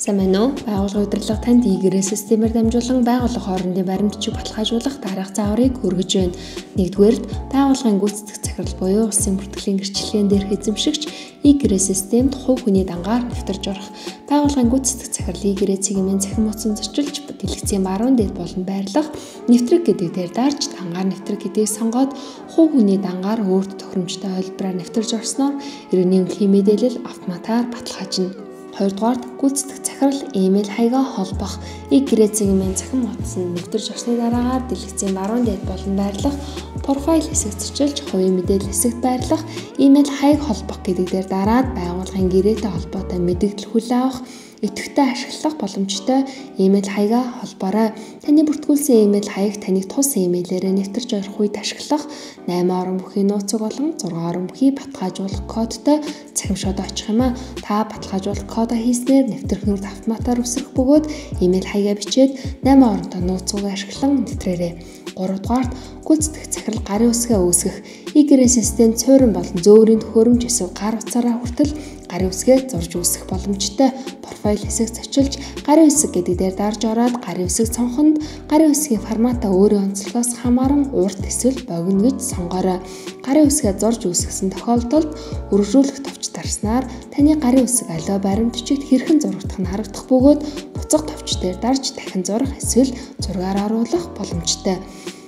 Сайн байна уу? Байгууллагын удирдлага танд игээрээ системээр дамжуулан байгууллага хоорондын баримтчиг баталгаажуулах дараах зааврыг хүргэж байна. Нэгдүгээрт байгууллагын гүйцэтгэх захирал буюу улсын бүртгэлийн гэрчлэлийн дээрх эзэмшигч игээрээ системд хувь хүний дангаар нэвтэрж орох. Байгууллагын гүйцэтгэх захирал игээрээ цэгийн цахим утсан зочилж дэлгэцийн баруун дээд болон байрлах нэвтрэг гэдэг дээр дарж дангаар нэвтрэг гэдгийг сонгоод хувь хүний дангаар өөрт тохиромжтой ойролбороор нэвтэрж орсноор иргэний үнэлгээ мэдээлэл автоматар баталгаажна. Хоёрдугаарт гүйцэтгэх захирал имэйл хаягаа холбох. Игээрээ цахим утсан нэвтэрж орсны дараагаар дэлгэцийн баруун дээд болон байрлах профайл хэсэгт зочилж хувийн мэдээлэл хэсэгт байрлах имэйл хаяг холбох гэдэг дээр дараад байгууллагын гэрээтэй холбоотой мэдээлэл хүлээн авах идэвхтэй ашиглах боломжтой имэйл хаягаа холбоорой. Таны бүртгүүлсэн имэйл хаяг таныг тус имэйлээрээ нэвтэрч орох үед ашиглах 8 орон бүхий нууцыг болон 6 орон бүхий баталгаажуулах кодтой цахимшоод очих юм а. Та баталгаажуулах кодоо хийснээр нэвтрэх нүрд автоматар үсрэх бөгөөд имэйл хаягаа бичээд 8 оронтой нууцыг ашиглан нэвтрээрэй. 3-дугаарт гүйцэтгэх захирал гарын үсгээ үүсгэх. Игээрээ систем цөөрөн болон зөөврийн төхөөрөмж эсвэл гар утсаараа хүртэл гарын үсгээ зурж үүсгэх боломжтой. Профайл хэсэгт зочилж гарын үсэг гэдэг дээр дарж ороод гарын үсэг цонхонд гарын үсгийн форматаа өөрийн онцлогоос хамааран урт эсвэл богино гэж сонгоорой. Гарын үсгээ зурж үүсгэсэн тохиолдолд үргэлжлүүлэх товч дарснаар таны гарын үсэг аливаа баримтчигт хэрхэн зурагдах нь харагдах бөгөөд буцах товч дээр дарж дахин зурах эсвэл зургаар оруулах боломжтой.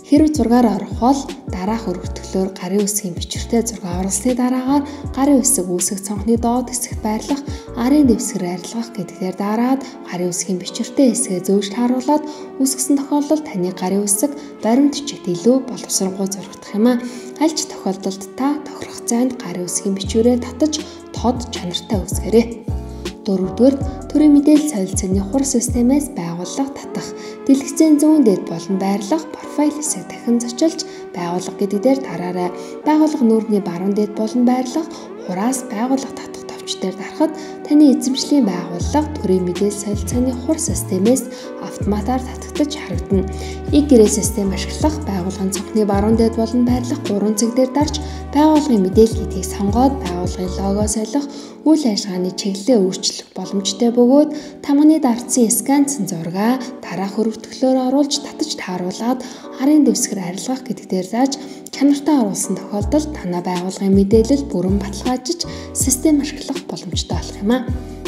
Хэрвээ зургаар орох бол дараах өргөтгөлөөр гарын үсгийн бичвэртэй зураг оруулсны дараагаар гарын үсэг үүсэх цонхны доод хэсэгт байрлах арын дэвсгэр арилгах гэдгээр дараад гарын үсгийн бичвэртэй хэсгээ зөөж тааруулаад үүсгэсэн тохиолдолд таны гарын үсэг баримтчигт илүү боловсронгуй зурагдах юм а. Аль ч тохиолдолд та тохирох зайд гарын үсгийн бичвэрээ татаж тод чанартай үүсгээрэй. 4-р төрийн мэдээлэл солилцооны хур системээс байгууллага татах. Дэлгэцийн зүүн дээд болон байрлах профайл хэсэг дахин зочилж байгууллага гэдэг дээр дараарай. Байгууллага нүүрний баруун дээд болон байрлах хураас байгууллага татах товч дээр дарахад таны эзэмшлийн байгууллага төрийн мэдээлэл солилцооны хур системээс автоматар татагдаж харагдана. Игээрээ систем ашиглах байгууллагын цонхны баруун дээд болон байрлах 3 цэг дээр дарж байгууллагын мэдээлэл гэдгийг сонгоод байгууллагын лого солих үйл ажиллагааны чиглэлээ өөрчлөх боломжтой бөгөөд тамганы дардсан сканцсан зургаа дараах өргөтгөлөөр оруулж татаж тааруулаад арын дэвсгэр арилгах гэдэг дээр зааж чанартай оруулсан тохиолдолд танай байгууллагын мэдээлэл бүрэн баталгаажиж систем ашиглах боломжтой болох юм а.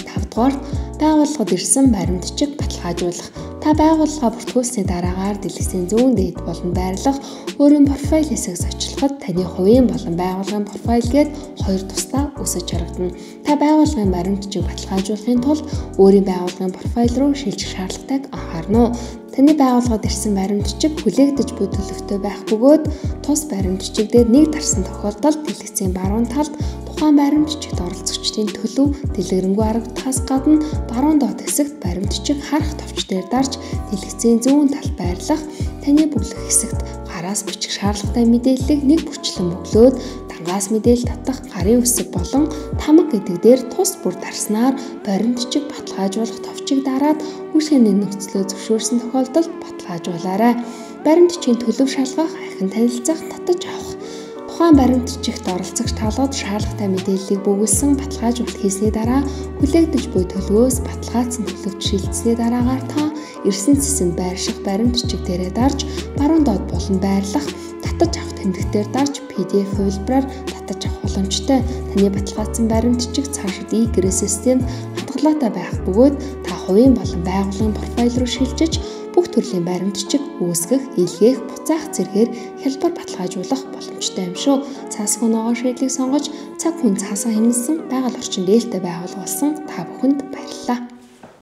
5-дугаарт байгууллагад ирсэн баримтчиг баталгаажуулах. Та байгууллага бүртгүүлсний дараагаар дэлгэцийн зүүн дээд болон байрлах өөрийн профайл хэсэг зочлоход таны хувийн болон байгууллагын профайл гээд хоёр тусдаа үсэж харагдана. Та байгууллагын баримтчиг баталгаажуулахын тулд өөрийн байгууллагын профайл руу шилжих шаардлагатайг анхаарна уу? Таны байгууллагад ирсэн баримтчиг хүлээгдэж буй төлөвтэй байх бөгөөд тус баримтчиг дээр нэг дарсан тохиолдолд дэлгэцийн баруун талд тухайн баримтчигт оролцогчдын төлөв дэлгэрэнгүй харагдахаас гадна баруун доод хэсэгт баримтчиг харах товч дээр дарж дэлгэцийн зүүн талд байрлах таны бүглэх хэсэгт гараас бичих шаардлагатай мэдээллийг нэг бүрчлэн бөглөөд дангаас мэдээлэл татах гарын үсэг болон тамга гэдэг дээр тус бүр дарснаар баримтчиг баталгаажуулах товчийг дараад үйлчлэгээний нөхцлөө зөвшөөрсөн тохиолдолд баталгаажуулаарай. Баримтчгийн төлөв шалгах, ахин танилцах, татаж авах. Тухайн баримтчигт оролцогч талууд шаардлагатай мэдээллийг бөглөсөн баталгаажуулалт хийсний дараа хүлээгдэж буй төлөвөөс баталгаажсан төлөвт шилжсэний дараагаар та ирсэн цэсэнд байрших баримтчиг дээрээ дарж баруун доод болон байрлах татаж авах тэмдэгтээр дарж PDF хувилбараар татаж авах боломжтой. Таны баталгаажсан баримтчиг цаашид игээрээ системд хадгалаатай байх бөгөөд та хувийн болон байгууллагын профайл руу шилжиж бүх төрлийн баримтчиг үүсгэх, илгээх, буцаах зэргээр хялбар баталгаажуулах боломжтой юм шүү. Цаасгүй ногоон шийдлийг сонгож цаг хүн цаасаа хэмнэсэн байгаль орчин дээлтэй байгуулга болсон та бүхэнд баярлалаа.